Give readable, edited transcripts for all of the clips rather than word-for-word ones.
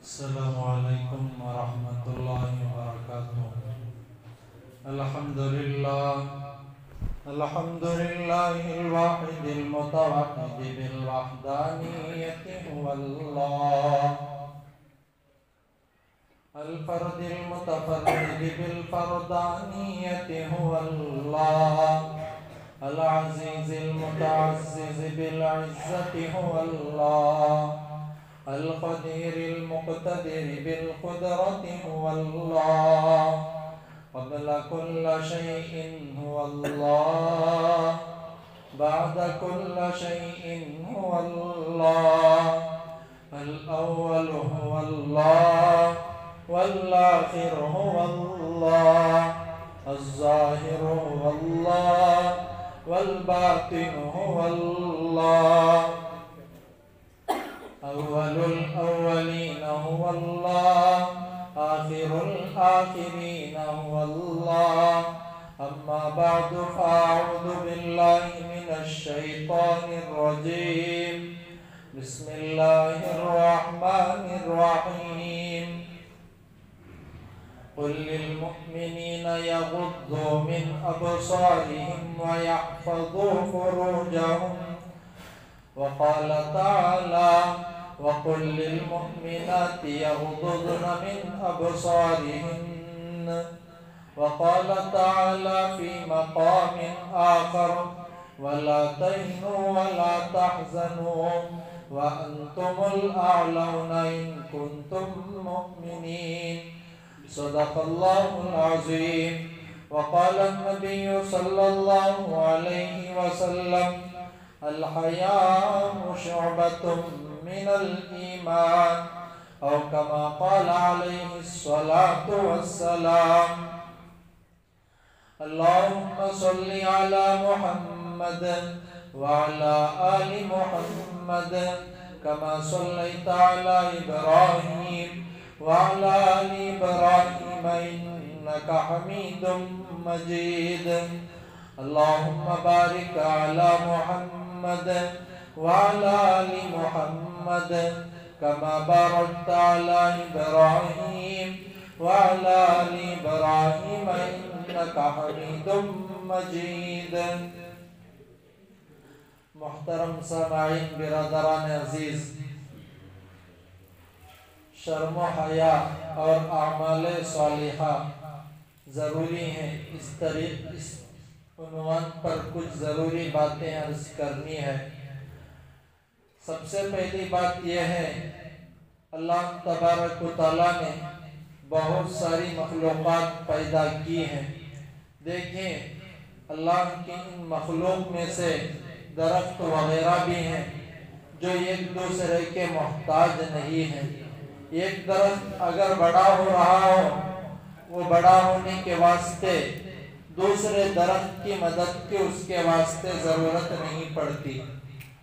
السلام علیکم ورحمۃ اللہ وبرکاتہ۔ الحمد للہ الواحد المتوحد بالوحدانیت هو اللہ، الفرد المتفرد بالفردانیت هو اللہ، العزیز المتعزز بالعزت هو اللہ، القدیر المقتدر بالقدرت هو اللہ، قبل كل شيء هو الله، بعد كل شيء هو الله، الأول هو الله، والآخر هو الله، الظاهر هو الله، والباطن هو الله، أول الأولين هو الله، آخر الآخرين هو الله، أما بعد فأعوذ بالله من الشيطان الرجيم، بسم الله الرحمن الرحيم، قل للمؤمنين يغضوا من أبصارهم ويحفظوا فروجهم، وقال تعالى وقل للمؤمنات يغضضن من أبصارهن، وقال تعالى في مقام آخر ولا تهنوا ولا تحزنوا وأنتم الأعلون إن كنتم مؤمنين، صدق الله العظيم. وقال النبي صلى الله عليه وسلم الحياء شعبة من الإيمان، أو كما قال عليه الصلاة والسلام. اللهم صل على محمد وعلى آل محمد كما صليت على إبراهيم وعلى آل إبراهيم إنك حميد مجيد. اللهم بارك على محمد وعلى آل محمد كما باركت على إبراهيم وعلى آل إبراهيم إنك حميد مجيد. محترم سامعین برادران عزیز، شرم و حیا اور اعمال صالحہ ضروری ہیں. اس عنوان پر کچھ ضروری باتیں عرض کرنی ہے. سب سے پہلی بات یہ ہے، اللہ تبارک و تعالیٰ نے بہت ساری مخلوقات پیدا کی ہیں. دیکھیں، اللہ کی ان مخلوق میں سے درخت وغیرہ بھی ہیں جو ایک دوسرے کے محتاج نہیں ہیں. ایک درخت اگر بڑا ہو رہا ہو، وہ بڑا ہونے کے واسطے دوسرے درخت کی مدد کی اس کے واسطے ضرورت نہیں پڑتی.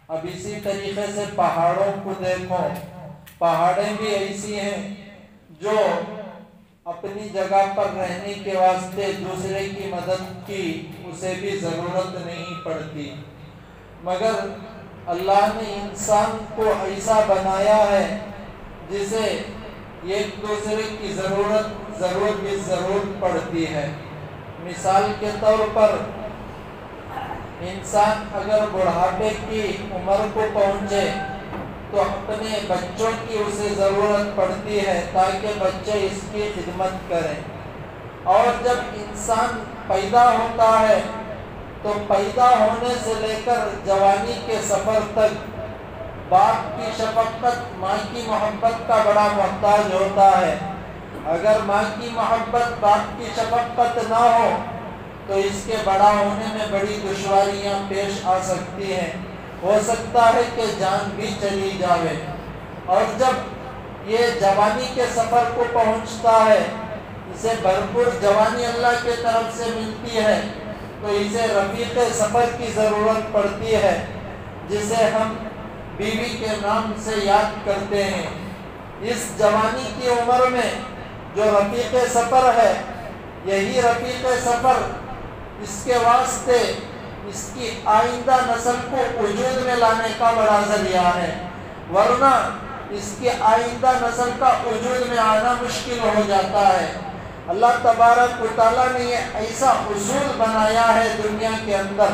اب اسی طریقے سے پہاڑوں کو دیکھو، پہاڑیں بھی ایسی ہیں جو اپنی جگہ پر رہنے کے واسطے دوسرے کی مدد کی اسے بھی ضرورت نہیں پڑتی. مگر اللہ نے انسان کو ایسا بنایا ہے جسے ایک دوسرے کی ضرورت پڑتی ہے. مثال کے طور پر انسان اگر بڑھاپے کی عمر کو پہنچے تو اپنے بچوں کی اسے ضرورت پڑتی ہے تاکہ بچے اس کی خدمت کریں. اور جب انسان پیدا ہوتا ہے تو پیدا ہونے سے لے کر جوانی کے سفر تک باپ کی شفقت، ماں کی محبت کا بڑا محتاج ہوتا ہے. اگر ماں کی محبت، باپ کی شفقت نہ ہو تو اس کے بڑا ہونے میں بڑی دشواریاں پیش آ سکتی ہیں. ہو سکتا ہے کہ جان بھی چلی جاوے. اور جب یہ جوانی کے سفر کو پہنچتا ہے، اسے بھرپور جوانی اللہ کی طرف سے ملتی ہے، تو اسے رفیق سفر کی ضرورت پڑتی ہے جسے ہم بیوی کے نام سے یاد کرتے ہیں. اس جوانی کی عمر میں جو رفیق سفر ہے، یہی رفیق سفر اس کے واسطے اس کی آئندہ نسل کو وجود میں لانے کا بڑا ذریعہ ہے. ورنہ اس کی آئندہ نسل کا وجود میں آنا مشکل ہو جاتا ہے۔ اللہ تبارک و تعالیٰ نے یہ ایسا اصول بنایا ہے دنیا کے اندر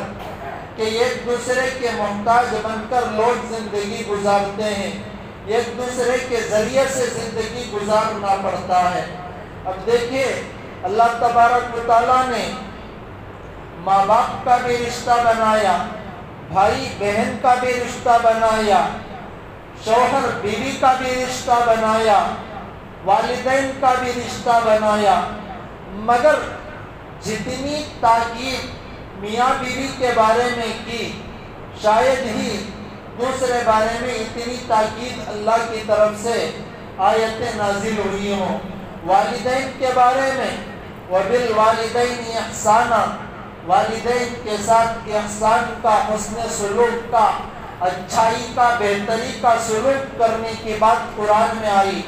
کہ ایک دوسرے کے محتاج بن کر لوگ زندگی گزارتے ہیں، ایک دوسرے کے ذریعے سے زندگی گزارنا پڑتا ہے۔ اب دیکھیے اللہ تبارک و تعالیٰ نے ماں باپ کا بھی رشتہ بنایا، بھائی بہن کا بھی رشتہ بنایا، شوہر بیوی کا بھی رشتہ بنایا، والدین کا بھی رشتہ بنایا، مگر جتنی تاکید میاں بیوی کے بارے میں کی شاید ہی دوسرے بارے میں اتنی تاکید اللہ کی طرف سے آیتیں نازل ہوئی ہوں۔ والدین کے بارے میں وَبِالْوَالِدَيْنِ إِحْسَانًا، والدین کے ساتھ احسان کا، حسن سلوک کا، اچھائی کا، بہتری کا سلوک کرنے کی بات قرآن میں آئی۔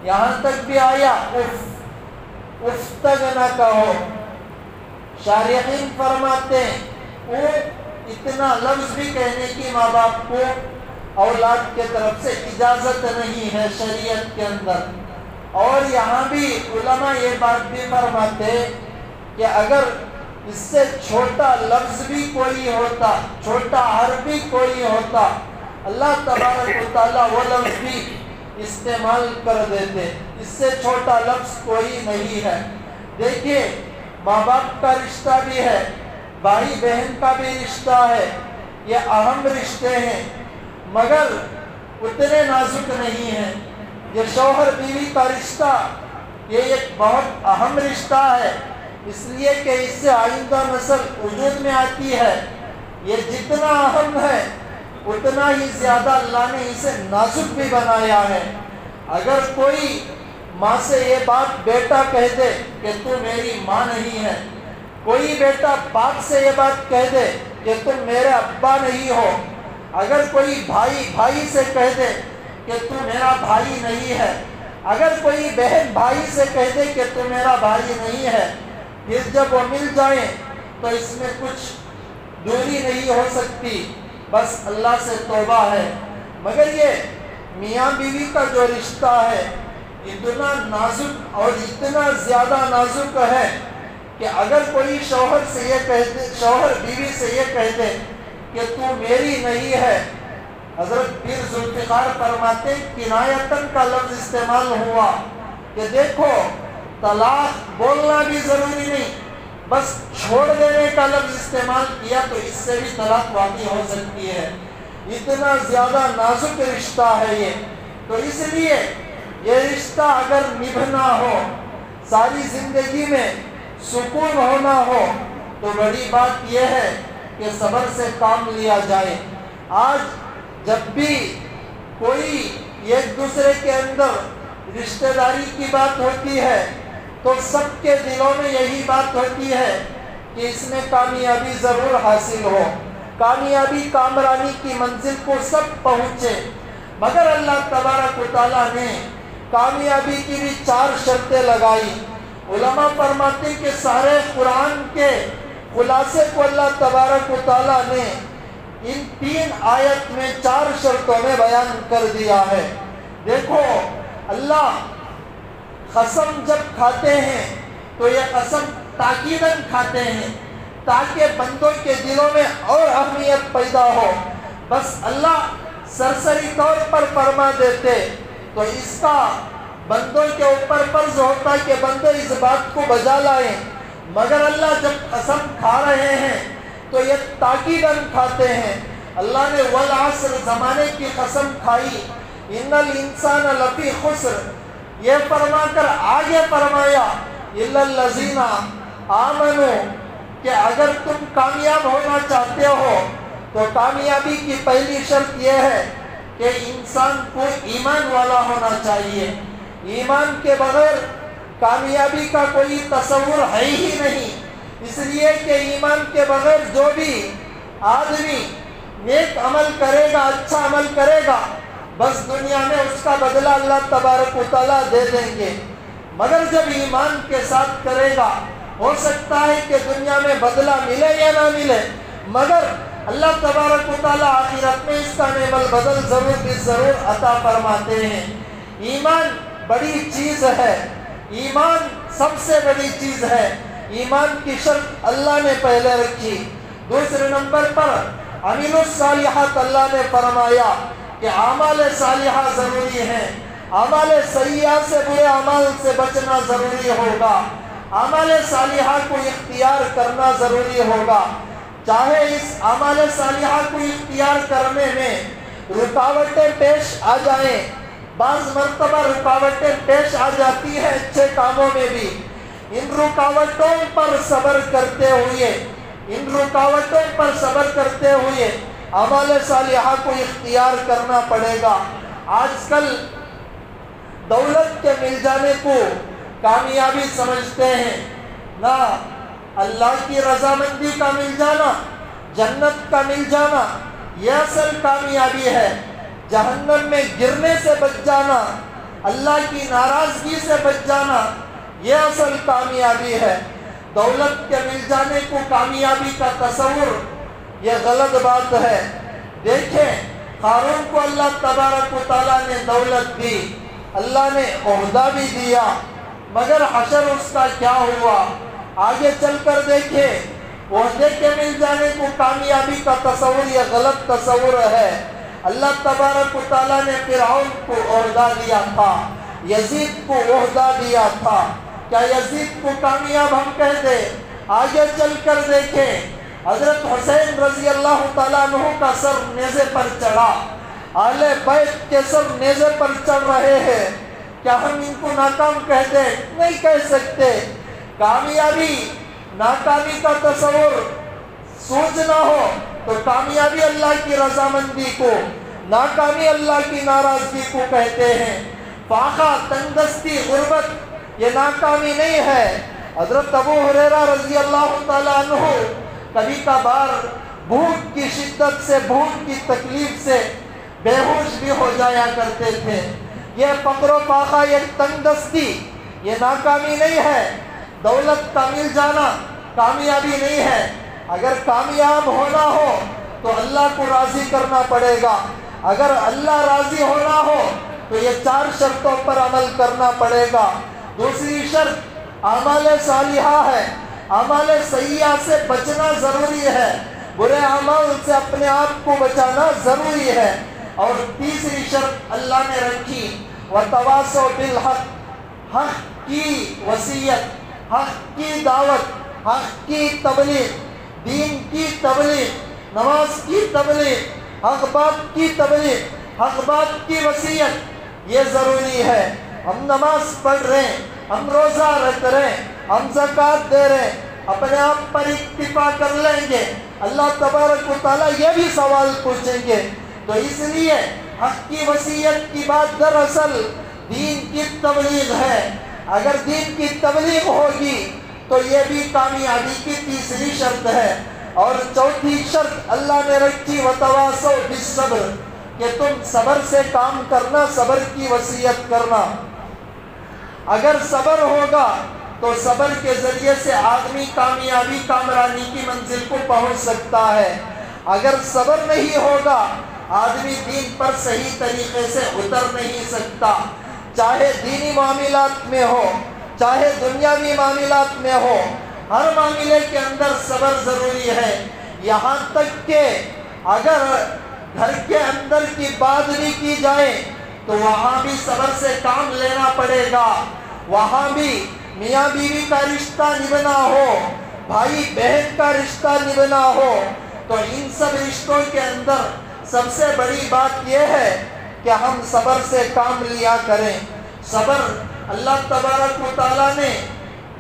یہاں تک بھی آیا اف تک نہ کہو۔ شارحین فرماتے ہیں اتنا لفظ بھی کہنے کی ماں باپ کو اولاد کے طرف سے اجازت نہیں ہے شریعت کے اندر۔ اور یہاں بھی علماء یہ بات بھی فرماتے کہ اگر اس سے چھوٹا لفظ بھی کوئی ہوتا، چھوٹا حرف بھی کوئی ہوتا، اللہ تبارک و تعالیٰ وہ لفظ بھی استعمال کر دیتے۔ اس سے چھوٹا لفظ کوئی نہیں ہے۔ دیکھیے ماں باپ کا رشتہ بھی ہے، بھائی بہن کا بھی رشتہ ہے، یہ اہم رشتے ہیں مگر اتنے نازک نہیں ہیں۔ یہ شوہر بیوی کا رشتہ یہ ایک بہت اہم رشتہ ہے، اس لیے کہ اس سے آئندہ نسل وجود میں آتی ہے۔ یہ جتنا اہم ہے اتنا ہی زیادہ اللہ نے اسے نازک بھی بنایا ہے۔ اگر کوئی ماں سے یہ بات بیٹا کہہ دے کہ تو میری ماں نہیں ہے، کوئی بیٹا باپ سے یہ بات کہہ دے کہ تم میرے ابا نہیں ہو، اگر کوئی بھائی سے کہہ دے کہ تو میرا بھائی نہیں ہے، اگر کوئی بہن بھائی سے کہہ دے کہ تو میرا بھائی نہیں ہے، پھر جب وہ مل جائیں تو اس میں کچھ دوری نہیں ہو سکتی، بس اللہ سے توبہ ہے۔ مگر یہ میاں بیوی کا جو رشتہ ہے اتنا نازک اور اتنا زیادہ نازک ہے کہ اگر کوئی شوہر بیوی سے یہ کہہ دے کہ تو میری نہیں ہے، حضرت پیر ذوالفقار فرماتے کنایتاً کا لفظ استعمال ہوا کہ دیکھو طلاق بولنا بھی ضروری نہیں، بس چھوڑ دینے کا لفظ استعمال کیا تو اس سے بھی طلاق واقع ہو سکتی ہے۔ اتنا زیادہ نازک رشتہ ہے یہ، تو اس لیے یہ رشتہ اگر نبھنا ہو، ساری زندگی میں سکون ہونا ہو تو بڑی بات یہ ہے کہ صبر سے کام لیا جائے۔ آج جب بھی کوئی ایک دوسرے کے اندر رشتہ داری کی بات ہوتی ہے تو سب کے دلوں میں یہی بات ہوتی ہے کہ اس میں کامیابی ضرور حاصل ہو، کامیابی کامرانی کی منزل کو سب پہنچے۔ مگر اللہ تبارک و تعالیٰ نے کامیابی کی بھی 4 شرطیں لگائی۔ علماء فرماتے کہ سارے قرآن کے خلاصے کو اللہ تبارک و تعالیٰ نے ان 3 آیت میں 4 شرطوں میں بیان کر دیا ہے۔ دیکھو اللہ قسم جب کھاتے ہیں تو یہ قسم تاکیداً کھاتے ہیں تاکہ بندوں کے دلوں میں اور اہمیت پیدا ہو۔ بس اللہ سرسری طور پر فرما دیتے تو اس کا بندوں کے اوپر فرض ہوتا کہ بندے اس بات کو بجا لائیں، مگر اللہ جب قسم کھا رہے ہیں تو یہ تاکیداً کھاتے ہیں۔ اللہ نے والعصر زمانے کی قسم کھائی، ان الانسان لفی خسر، یہ فرما کر آگے فرمایا الا الذین آمنوا، کہ اگر تم کامیاب ہونا چاہتے ہو تو کامیابی کی پہلی شرط یہ ہے کہ انسان کو ایمان والا ہونا چاہیے۔ ایمان کے بغیر کامیابی کا کوئی تصور ہے ہی نہیں، اس لیے کہ ایمان کے بغیر جو بھی آدمی نیک عمل کرے گا، اچھا عمل کرے گا، بس دنیا میں اس کا بدلہ اللہ تبارک و تعالیٰ دے دیں گے۔ مگر جب ایمان کے ساتھ کرے گا، ہو سکتا ہے کہ دنیا میں بدلہ ملے یا نہ ملے، مگر اللہ تبارک و تعالیٰ آخرت میں اس کا نعم البدل ضرور عطا فرماتے ہیں۔ ایمان بڑی چیز ہے، ایمان سب سے بڑی چیز ہے۔ ایمان کی شرط اللہ نے پہلے رکھی۔ دوسرے نمبر پر عمل الصالحات اللہ نے فرمایا کہ اعمال صالحہ ضروری ہیں، اعمال سیئہ سے برے اعمال سے بچنا ضروری ہوگا، اعمال صالحہ کو اختیار کرنا ضروری ہوگا۔ چاہے اس اعمال صالحہ کو اختیار کرنے میں رکاوٹیں پیش آ جائیں، بعض مرتبہ رکاوٹیں پیش آ جاتی ہیں اچھے کاموں میں بھی، ان رکاوٹوں پر صبر کرتے ہوئے اعمال صالحہ کو اختیار کرنا پڑے گا۔ آج کل دولت کے مل جانے کو کامیابی سمجھتے ہیں، نہ اللہ کی رضامندی کا مل جانا، جنت کا مل جانا یہ اصل کامیابی ہے۔ جہنم میں گرنے سے بچ جانا، اللہ کی ناراضگی سے بچ جانا یہ اصل کامیابی ہے۔ دولت کے مل جانے کو کامیابی کا تصور یہ غلط بات ہے۔ دیکھیں قارون کو اللہ تبارک و تعالیٰ نے دولت دی، اللہ نے عہدہ بھی دیا، مگر حشر اس کا کیا ہوا؟ آگے چل کر دیکھیں عہدے کے مل جانے کو کامیابی کا تصور یہ غلط تصور ہے۔ اللہ تبارک و تعالیٰ نے فرعون کو عہدہ دیا تھا، یزید کو عہدہ دیا تھا، کیا یزید کو کامیاب ہم کہہ دیں؟ آگے چل کر دیکھیں حضرت حسین رضی اللہ تعالیٰ عنہ کا سر نیزے پر چڑھا، اہل بیت کے سر نیزے پر چڑھ رہے ہیں، کیا ہم ان کو ناکام کہہ دیں؟ نہیں کہہ سکتے۔ کامیابی ناکامی کا تصور سوچنا ہو تو کامیابی اللہ کی رضامندی کو، ناکامی اللہ کی ناراضگی کو کہتے ہیں۔ فاقہ، تنگدستی، غربت یہ ناکامی نہیں ہے۔ حضرت ابو ہریرہ رضی اللہ تعالیٰ عنہ کبھی کبھار بھوک کی شدت سے، بھوک کی تکلیف سے بے ہوش بھی ہو جایا کرتے تھے۔ یہ فقر و فاقہ، یہ تنگدستی یہ ناکامی نہیں ہے۔ دولت کا مل جانا کامیابی نہیں ہے۔ اگر کامیاب ہونا ہو تو اللہ کو راضی کرنا پڑے گا، اگر اللہ راضی ہونا ہو تو یہ 4 شرطوں پر عمل کرنا پڑے گا۔ دوسری شرط اعمال صالحہ ہے، اعمال سیئہ سے بچنا ضروری ہے، برے اعمال سے اپنے آپ کو بچانا ضروری ہے۔ اور تیسری شرط اللہ نے رکھی وَتَوَاصَوْا بِالْحَقِّ، حق کی وصیت، حق کی دعوت، حق کی تبلیغ، دین کی تبلیغ، نماز کی تبلیغ، حق بات کی تبلیغ، حق بات کی وصیت یہ ضروری ہے۔ ہم نماز پڑھ رہے ہیں، ہم روزہ رکھ رہے ہیں، ہم زکوٰۃ دے رہے ہیں، اپنے آپ پر اکتفا کر لیں گے، اللہ تبارک و تعالیٰ یہ بھی سوال پوچھیں گے۔ تو اس لیے حق کی وصیت کی بات دراصل دین کی تبلیغ ہے۔ اگر دین کی تبلیغ ہوگی تو یہ بھی کامیابی کی تیسری شرط ہے۔ اور چوتھی شرط اللہ نے رکھی وَتَوَاصَوْا بِالصَّبْرِ، کہ تم صبر سے کام کرنا، صبر کی وصیت کرنا۔ اگر صبر ہوگا تو صبر کے ذریعے سے آدمی کامیابی، کامرانی کی منزل کو پہنچ سکتا ہے۔ اگر صبر نہیں ہوگا آدمی دین پر صحیح طریقے سے اتر نہیں سکتا، چاہے دینی معاملات میں ہو، چاہے دنیاوی معاملات میں ہو، ہر معاملے کے اندر صبر ضروری ہے۔ یہاں تک کہ اگر گھر کے اندر کی بات بھی کی جائے تو وہاں بھی صبر سے کام لینا پڑے گا۔ وہاں بھی میاں بیوی کا رشتہ نبھنا ہو، بھائی بہن کا رشتہ نبھنا ہو، تو ان سب رشتوں کے اندر سب سے بڑی بات یہ ہے کہ ہم صبر سے کام لیا کریں۔ صبر اللہ تبارک و تعالیٰ نے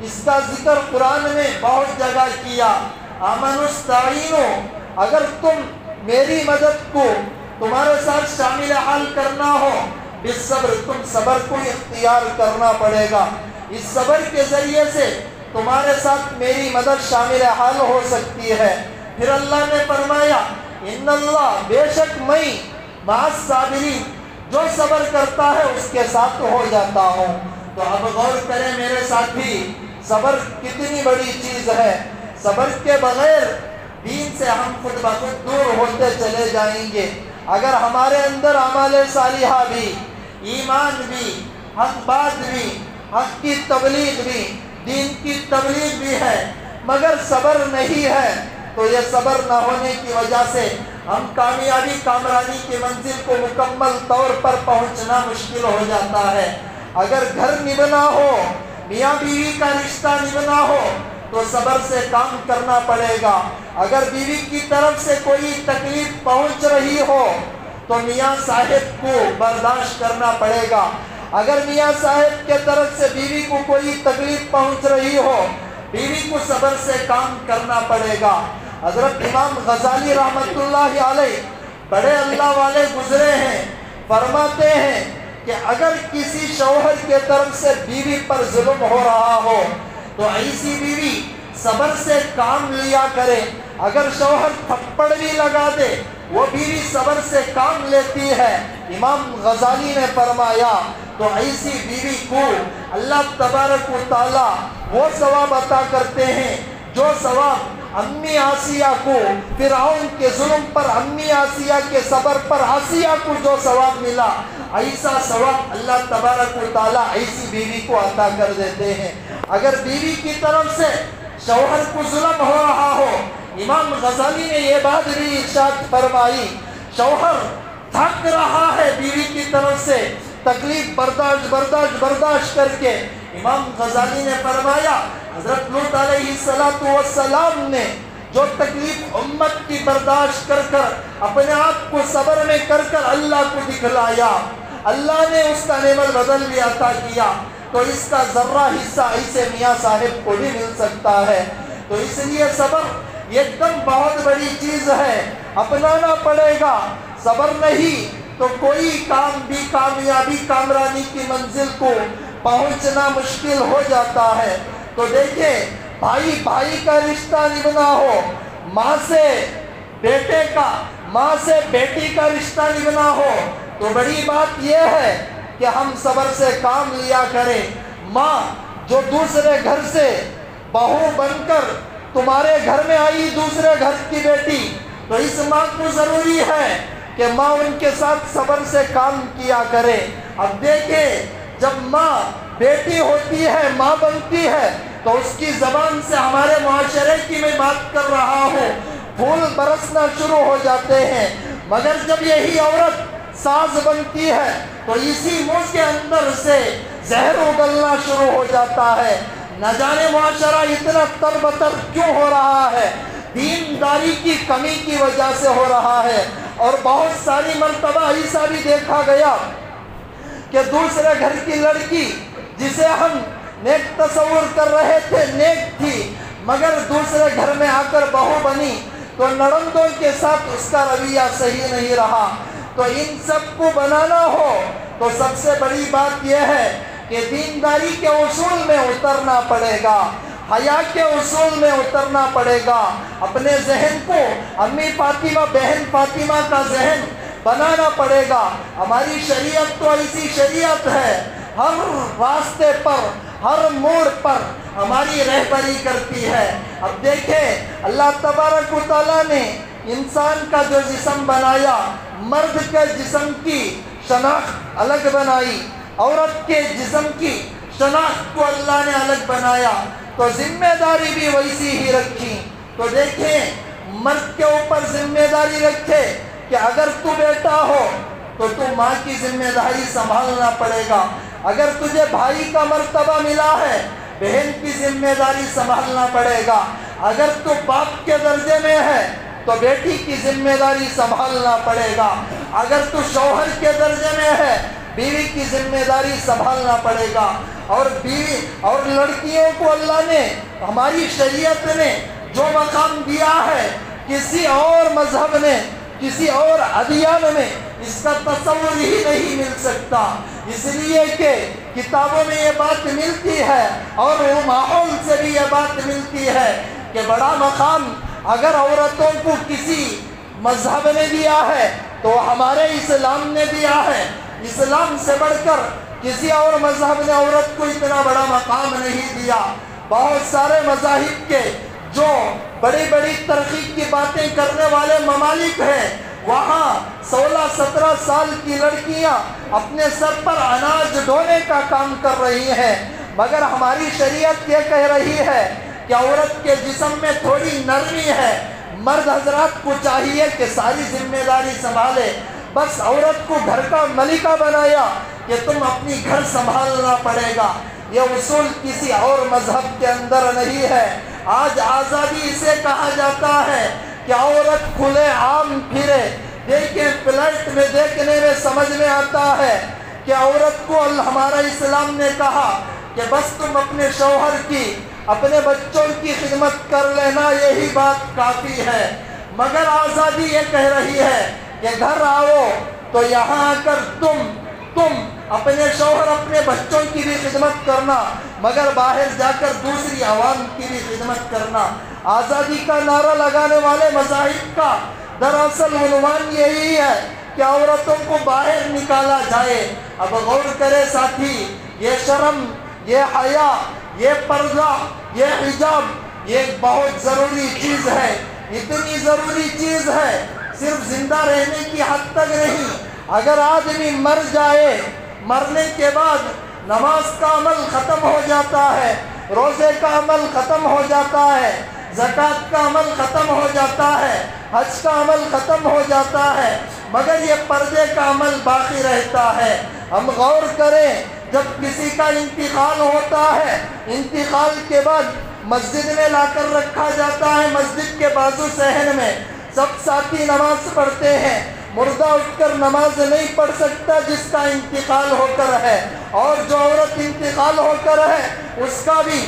اس کا ذکر قرآن میں بہت جگہ کیا۔ آمنوا استعینوا، اگر تم میری مدد کو تمہارے ساتھ شامل حال کرنا ہو بالصبر، تم صبر کو اختیار کرنا پڑے گا۔ اس صبر کے ذریعے سے تمہارے ساتھ میری مدد شامل حال ہو سکتی ہے۔ پھر اللہ نے فرمایا ان اللہ، بے شک میں مع الصابرین، جو صبر کرتا ہے اس کے ساتھ ہو جاتا ہوں۔ تو اب غور کریں میرے ساتھ بھی، صبر کتنی بڑی چیز ہے۔ صبر کے بغیر دین سے ہم خود بخود دور ہوتے چلے جائیں گے۔ اگر ہمارے اندر اعمال صالحہ بھی، ایمان بھی، حق بات بھی، حق کی تبلیغ بھی، دین کی تبلیغ بھی ہے، مگر صبر نہیں ہے، تو یہ صبر نہ ہونے کی وجہ سے ہم کامیابی کامرانی کی منزل کو مکمل طور پر پہنچنا مشکل ہو جاتا ہے۔ اگر گھر نبھنا ہو، میاں بیوی کا رشتہ نبھنا ہو تو صبر سے کام کرنا پڑے گا۔ اگر بیوی کی طرف سے کوئی تکلیف پہنچ رہی ہو تو میاں صاحب کو برداشت کرنا پڑے گا۔ اگر میاں صاحب کے طرف سے بیوی کو کوئی تکلیف پہنچ رہی ہو، بیوی کو صبر سے کام کرنا پڑے گا۔ حضرت امام غزالی رحمت اللہ علیہ بڑے اللہ والے گزرے ہیں، فرماتے ہیں کہ اگر کسی شوہر کے طرف سے بیوی پر ظلم ہو رہا ہو تو ایسی بیوی صبر سے کام لیا کرے۔ اگر شوہر تھپڑ بھی لگا دے، وہ بیوی صبر سے کام لیتی ہے۔ امام غزالی نے فرمایا تو ایسی بیوی کو اللہ تبارک و تعالی وہ ثواب عطا کرتے ہیں جو ثواب امی آسیہ کو فرعون کے ظلم پر، امی آسیہ کے صبر پر آسیہ کو جو ثواب ملا، ایسا ثواب اللہ تبارک و تعالی ایسی بیوی کو عطا کر دیتے ہیں۔ اگر بیوی کی طرف سے شوہر کو ظلم ہو رہا ہو، امام غزالی نے یہ بات بھی ارشاد فرمائی، شوہر تھک رہا ہے بیوی کی طرف سے تکلیف برداشت کر کے، امام غزالی نے فرمایا حضرت لوط علیہ السلام نے جو تکلیف امت کی برداشت کر کر اپنے آپ کو صبر میں کر اللہ کو دکھلایا، اللہ نے اس کا نعمت بدل بھی عطا کیا، تو اس کا ذرہ حصہ ایسے میاں صاحب کو بھی مل سکتا ہے۔ تو اس لیے صبر ایک دم بہت بڑی چیز ہے، اپنانا پڑے گا۔ صبر نہیں تو کوئی کام بھی کامیابی کامرانی کی منزل کو پہنچنا مشکل ہو جاتا ہے۔ تو دیکھیں، بھائی کا رشتہ نبھنا ہو، ماں سے بیٹے کا، ماں سے بیٹی کا رشتہ نبھنا ہو، تو بڑی بات یہ ہے کہ ہم صبر سے کام لیا کریں۔ ماں جو دوسرے گھر سے بہو بن کر تمہارے گھر میں آئی، دوسرے گھر کی بیٹی، تو اس ماں کو ضروری ہے کہ ماں ان کے ساتھ صبر سے کام کیا کرے۔ اب دیکھیں، جب ماں بیٹی ہوتی ہے، ماں بنتی ہے، تو اس کی زبان سے ہمارے معاشرے کی میں بات کر رہا ہوں، پھول برسنا شروع ہو جاتے ہیں، مگر جب یہی عورت ساز بنتی ہے تو اسی منہ کے اندر سے زہر اگلنا شروع ہو جاتا ہے۔ نہ جانے معاشرہ اتنا تربتر کیوں ہو رہا ہے، دینداری کی کمی کی وجہ سے ہو رہا ہے۔ اور بہت ساری مرتبہ ایسا بھی دیکھا گیا کہ دوسرے گھر کی لڑکی جسے ہم نیک تصور کر رہے تھے، نیک تھی، مگر دوسرے گھر میں آ کر بہو بنی تو نڑندوں کے ساتھ اس کا رویہ صحیح نہیں رہا۔ تو ان سب کو بنانا ہو تو سب سے بڑی بات یہ ہے کہ دینداری کے اصول میں اترنا پڑے گا، حیا کے اصول میں اترنا پڑے گا، اپنے ذہن کو امی فاطمہ، بہن فاطمہ کا ذہن بنانا پڑے گا۔ ہماری شریعت تو ایسی شریعت ہے، ہر راستے پر، ہر موڑ پر ہماری رہبری کرتی ہے۔ اب دیکھیں، اللہ تبارک و تعالیٰ نے انسان کا جو جسم بنایا، مرد کے جسم کی شناخت الگ بنائی، عورت کے جسم کی شناخت کو اللہ نے الگ بنایا، تو ذمہ داری بھی ویسی ہی رکھی۔ تو دیکھیں، مرد کے اوپر ذمہ داری رکھے کہ اگر تو بیٹا ہو تو تو ماں کی ذمہ داری سنبھالنا پڑے گا، اگر تجھے بھائی کا مرتبہ ملا ہے بہن کی ذمہ داری سنبھالنا پڑے گا، اگر تو باپ کے درجے میں ہے تو بیٹی کی ذمہ داری سنبھالنا پڑے گا، اگر تو شوہر کے درجے میں ہے بیوی کی ذمہ داری سنبھالنا پڑے گا۔ اور بیوی اور لڑکیوں کو اللہ نے، ہماری شریعت نے جو مقام دیا ہے، کسی اور مذہب نے، کسی اور ادیان میں اس کا تصور ہی نہیں مل سکتا، اس لیے کہ کتابوں میں یہ بات ملتی ہے اور وہ ماحول سے بھی یہ بات ملتی ہے کہ بڑا مقام اگر عورتوں کو کسی مذہب نے دیا ہے تو ہمارے اسلام نے دیا ہے۔ اسلام سے بڑھ کر کسی اور مذہب نے عورت کو اتنا بڑا مقام نہیں دیا۔ بہت سارے مذاہب کے جو بڑی بڑی ترقی کی باتیں کرنے والے ممالک ہیں، وہاں 16-17 سال کی لڑکیاں اپنے سر پر اناج ڈھونے کا کام کر رہی ہیں، مگر ہماری شریعت یہ کہہ رہی ہے کہ عورت کے جسم میں تھوڑی نرمی ہے، مرد حضرات کو چاہیے کہ ساری ذمہ داری سنبھالے، بس عورت کو گھر کا ملکہ بنایا کہ تم اپنی گھر سنبھالنا پڑے گا۔ یہ اصول کسی اور مذہب کے اندر نہیں ہے۔ آج آزادی اسے کہا جاتا ہے کہ عورت کھلے عام پھرے۔ دیکھیں، فلیٹ میں دیکھنے میں سمجھ میں آتا ہے کہ عورت کو ہمارا اسلام نے کہا کہ بس تم اپنے شوہر کی، اپنے بچوں کی خدمت کر لینا، یہی بات کافی ہے، مگر آزادی یہ کہہ رہی ہے کہ گھر آؤ تو یہاں آ کر تم اپنے شوہر، اپنے بچوں کی بھی خدمت کرنا، مگر باہر جا کر دوسری عوام کی بھی خدمت کرنا۔ آزادی کا نعرہ لگانے والے مذاہب کا دراصل عنوان یہی ہے کہ عورتوں کو باہر نکالا جائے۔ اب غور کرے ساتھی، یہ شرم، یہ حیا، یہ پردہ، یہ حجاب، یہ بہت ضروری چیز ہے، اتنی ضروری چیز ہے صرف زندہ رہنے کی حد تک نہیں۔ اگر آدمی مر جائے، مرنے کے بعد نماز کا عمل ختم ہو جاتا ہے، روزے کا عمل ختم ہو جاتا ہے، زکوٰۃ کا عمل ختم ہو جاتا ہے، حج کا عمل ختم ہو جاتا ہے، مگر یہ پردے کا عمل باقی رہتا ہے۔ ہم غور کریں، جب کسی کا انتقال ہوتا ہے، انتقال کے بعد مسجد میں لا کر رکھا جاتا ہے، مسجد کے بازو صحن میں سب ساتھی نماز پڑھتے ہیں۔ مردہ اٹھ کر نماز نہیں پڑھ سکتا جس کا انتقال ہو کر ہے، اور جو عورت انتقال ہو کر ہے اس کا بھی،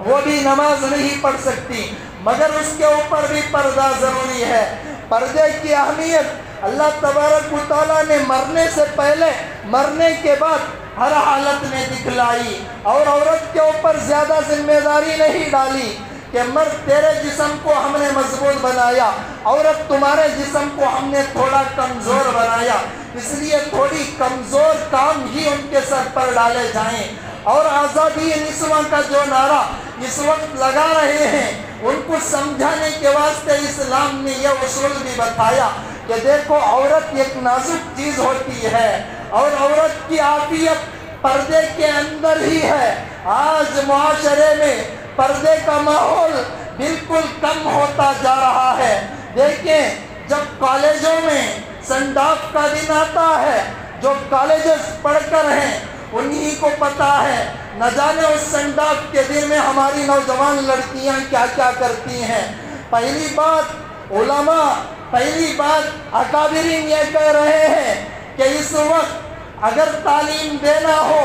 وہ بھی نماز نہیں پڑھ سکتی، مگر اس کے اوپر بھی پردہ ضروری ہے۔ پردے کی اہمیت اللہ تبارک و تعالیٰ نے مرنے سے پہلے، مرنے کے بعد ہر حالت میں دکھلائی، اور عورت کے اوپر زیادہ ذمہ داری نہیں ڈالی کہ مرد تیرے جسم کو ہم نے مضبوط بنایا، عورت تمہارے جسم کو ہم نے تھوڑا کمزور بنایا، اس لیے تھوڑی کمزور کام ہی ان کے سر پر ڈالے جائیں۔ اور آزادی نسواں کا جو نعرہ اس وقت لگا رہے ہیں، ان کو سمجھانے کے واسطے اسلام نے یہ اصول بھی بتایا کہ دیکھو، عورت ایک نازک چیز ہوتی ہے، اور عورت کی عافیت پردے کے اندر ہی ہے۔ آج معاشرے میں پردے کا ماحول بالکل کم ہوتا جا رہا ہے۔ دیکھیں، جب کالجوں میں سینڈ آف کا دن آتا ہے، جو کالجز پڑھ کر ہیں انہی کو پتا ہے، نہ جانے اس سینڈ آف کے دن میں ہماری نوجوان لڑکیاں کیا کیا کرتی ہیں۔ پہلی بات علماء، پہلی بات اکابرین یہ کہہ رہے ہیں کہ اس وقت اگر تعلیم دینا ہو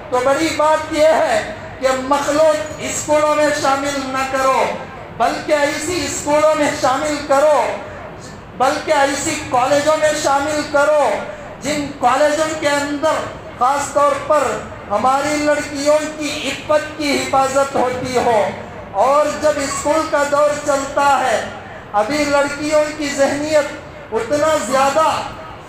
تو بڑی بات یہ ہے کہ مخلوط اسکولوں میں شامل نہ کرو، بلکہ ایسی اسکولوں میں شامل کرو، بلکہ ایسی کالجوں میں شامل کرو جن کالجوں کے اندر خاص طور پر ہماری لڑکیوں کی عفت کی حفاظت ہوتی ہو۔ اور جب اسکول کا دور چلتا ہے، ابھی لڑکیوں کی ذہنیت اتنا زیادہ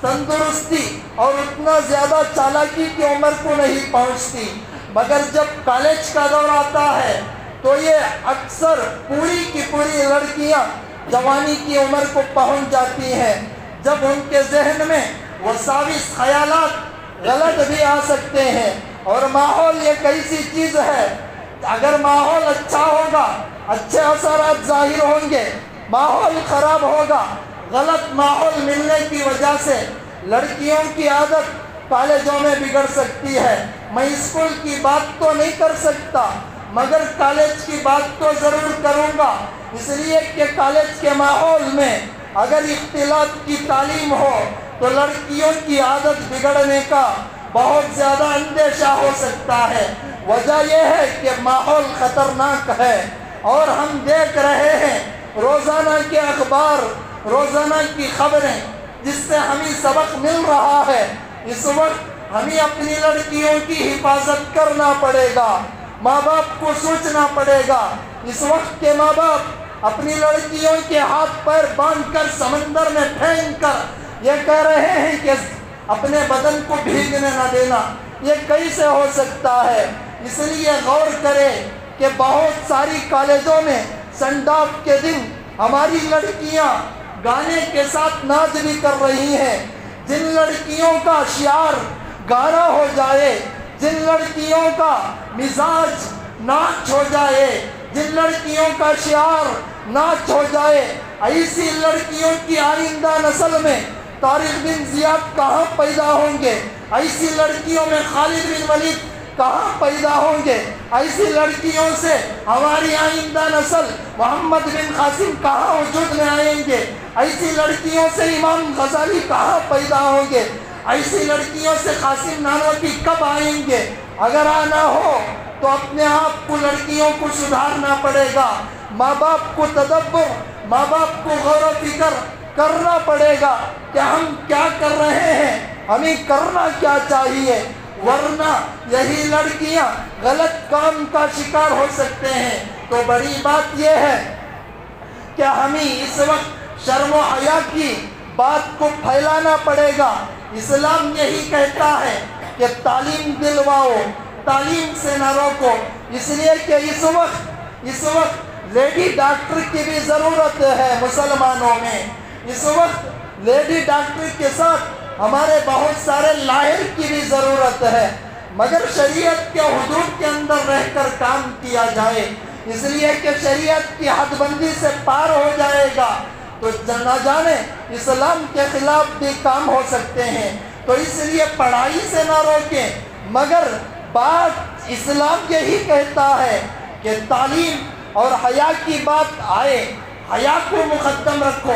تندرستی اور اتنا زیادہ چالاکی کی عمر کو نہیں پہنچتی، مگر جب کالج کا دور آتا ہے تو یہ اکثر پوری کی پوری لڑکیاں جوانی کی عمر کو پہنچ جاتی ہیں، جب ان کے ذہن میں وساوس خیالات غلط بھی آ سکتے ہیں۔ اور ماحول ایک ایسی چیز ہے، اگر ماحول اچھا ہوگا اچھے اثرات ظاہر ہوں گے، ماحول خراب ہوگا، غلط ماحول ملنے کی وجہ سے لڑکیوں کی عادت کالجوں میں بگڑ سکتی ہے۔ میں اسکول کی بات تو نہیں کر سکتا، مگر کالج کی بات تو ضرور کروں گا، اس لیے کہ کالج کے ماحول میں اگر اختلاط کی تعلیم ہو تو لڑکیوں کی عادت بگڑنے کا بہت زیادہ اندیشہ ہو سکتا ہے۔ وجہ یہ ہے کہ ماحول خطرناک ہے، اور ہم دیکھ رہے ہیں روزانہ کے اخبار، روزانہ کی خبریں، جس سے ہمیں سبق مل رہا ہے۔ اس وقت ہمیں اپنی لڑکیوں کی حفاظت کرنا پڑے گا، ماں باپ کو سوچنا پڑے گا۔ اس وقت کے ماں باپ اپنی لڑکیوں کے ہاتھ پیر باندھ کر سمندر میں پھینک کر یہ کہہ رہے ہیں کہ اپنے بدن کو بھیگنے نہ دینا، یہ کیسے ہو سکتا ہے؟ اس لیے غور کریں کہ بہت ساری کالجوں میں سینڈ آف کے دن ہماری لڑکیاں گانے کے ساتھ ناچ بھی کر رہی ہیں. جن لڑکیوں کا شعار گانا ہو جائے، جن لڑکیوں کا مزاج ناچ ہو جائے، جن لڑکیوں کا شعار ناچ ہو جائے، ایسی لڑکیوں کی آئندہ نسل میں طارق بن زیاد کہاں پیدا ہوں گے؟ ایسی لڑکیوں میں خالد بن ولید کہاں پیدا ہوں گے؟ ایسی لڑکیوں سے ہماری آئندہ نسل محمد بن قاسم کہاں وجود میں آئیں گے؟ ایسی لڑکیوں سے امام غزالی کہاں پیدا ہوں گے؟ ایسی لڑکیوں سے قاسم نانوتوی کب آئیں گے؟ اگر آنا ہو تو اپنے آپ کو لڑکیوں کو سدھارنا پڑے گا. ماں باپ کو تدبر، ماں باپ کو غور و فکر کرنا پڑے گا کہ ہم کیا کر رہے ہیں، ہمیں کرنا کیا چاہیے، ورنہ یہی لڑکیاں غلط کام کا شکار ہو سکتے ہیں. تو بڑی بات یہ ہے کہ ہمیں اس وقت شرم و حیا کی بات کو پھیلانا پڑے گا. اسلام یہی کہتا ہے کہ تعلیم دلواؤ، تعلیم سے نہ روکو. اس لیے کہ اس وقت لیڈی ڈاکٹر کی بھی ضرورت ہے مسلمانوں میں. اس وقت لیڈی ڈاکٹر کے ساتھ ہمارے بہت سارے لاہر کی بھی ضرورت ہے، مگر شریعت کے حدود کے اندر رہ کر کام کیا جائے. اس لیے کہ شریعت کی حد بندی سے پار ہو جائے گا تو نہ جانے اسلام کے خلاف بھی کام ہو سکتے ہیں. تو اس لیے پڑھائی سے نہ روکیں، مگر بات اسلام یہی کہتا ہے کہ تعلیم اور حیا کی بات آئے، حیا کو مقدم رکھو،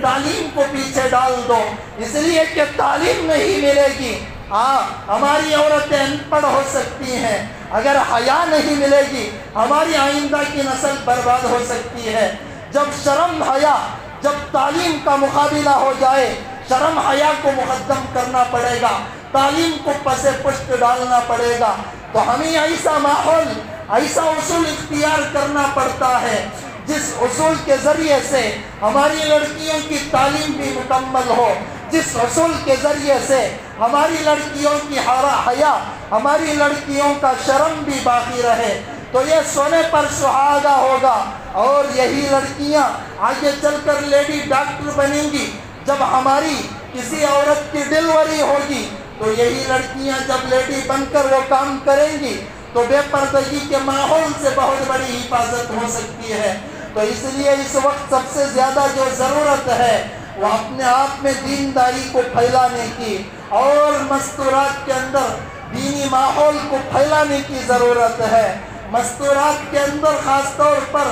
تعلیم کو پیچھے ڈال دو. اس لیے کہ تعلیم نہیں ملے گی، ہماری عورتیں ان پڑھ ہو سکتی ہیں. اگر حیا نہیں ملے گی ہماری آئندہ کی نسل برباد ہو سکتی ہے. جب شرم حیا، جب تعلیم کا مقابلہ ہو جائے، شرم حیا کو مقدم کرنا پڑے گا، تعلیم کو پس پشت ڈالنا پڑے گا. تو ہمیں ایسا ماحول، ایسا اصول اختیار کرنا پڑتا ہے جس اصول کے ذریعے سے ہماری لڑکیوں کی تعلیم بھی مکمل ہو، جس اصول کے ذریعے سے ہماری لڑکیوں کی حیا، ہماری لڑکیوں کا شرم بھی باقی رہے. تو یہ سونے پر سہاگا ہوگا اور یہی لڑکیاں آگے چل کر لیڈی ڈاکٹر بنیں گی. جب ہماری کسی عورت کی ڈیلیوری ہوگی تو یہی لڑکیاں جب لیڈی بن کر وہ کام کریں گی تو بے پردگی کے ماحول سے بہت بڑی حفاظت ہو سکتی ہے. تو اس لیے اس وقت سب سے زیادہ جو ضرورت ہے وہ اپنے آپ میں دینداری کو پھیلانے کی اور مستورات کے اندر دینی ماحول کو پھیلانے کی ضرورت ہے. مستورات کے اندر خاص طور پر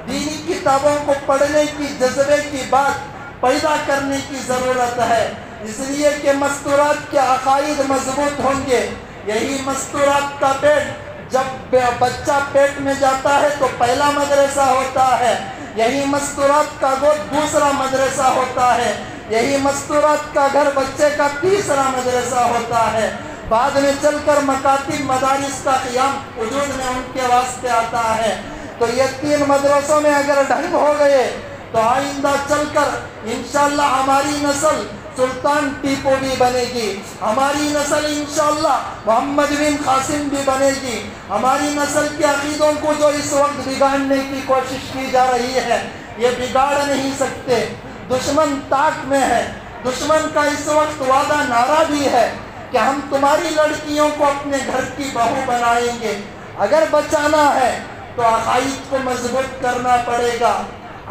دینی کتابوں کو پڑھنے کی جذبے کی بات پیدا کرنے کی ضرورت ہے. اس لیے کہ مستورات کے عقائد مضبوط ہوں گے. یہی مستورات کا پیٹ، جب بچہ پیٹ میں جاتا ہے تو پہلا مدرسہ ہوتا ہے. یہی مستورات کا گود دوسرا مدرسہ ہوتا ہے. یہی مستورات کا گھر بچے کا تیسرا مدرسہ ہوتا ہے. بعد میں چل کر مکاتب مدارس کا قیام وجود میں ان کے واسطے آتا ہے. تو یہ تین مدرسوں میں اگر ڈھنگ ہو گئے تو آئندہ چل کر انشاءاللہ ہماری نسل سلطان ٹیپو بھی بنے گی، ہماری نسل انشاءاللہ محمد بن قاسم بھی بنے گی. ہماری نسل کے عقیدوں کو جو اس وقت بگاڑنے کی کوشش کی جا رہی ہے یہ بگاڑ نہیں سکتے. دشمن طاق میں ہے. دشمن کا اس وقت وعدہ نعرہ بھی ہے کہ ہم تمہاری لڑکیوں کو اپنے گھر کی بہو بنائیں گے. اگر بچانا ہے تو عقائد کو مضبوط کرنا پڑے گا.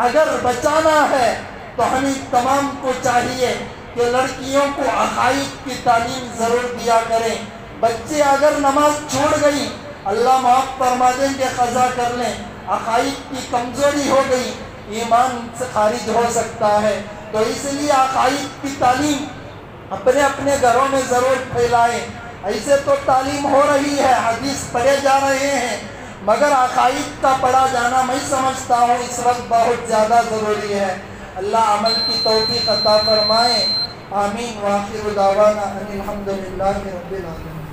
اگر بچانا ہے تو ہمیں تمام کو چاہیے کہ لڑکیوں کو عقائد کی تعلیم ضرور دیا کریں. بچے اگر نماز چھوڑ گئی اللہ معاف فرما دیں کہ قضا کر لیں، عقائد کی کمزوری ہو گئی ایمان سے خارج ہو سکتا ہے. تو اس لیے عقائد کی تعلیم اپنے اپنے گھروں میں ضرور پھیلائیں. ایسے تو تعلیم ہو رہی ہے، حدیث پڑھے جا رہے ہیں، مگر عقائد کا پڑھا جانا میں سمجھتا ہوں اس وقت بہت زیادہ ضروری ہے. اللہ عمل کی توفیق عطا فرمائے. آمین. وآخر دعوانا ان الحمد للہ رب العالمین.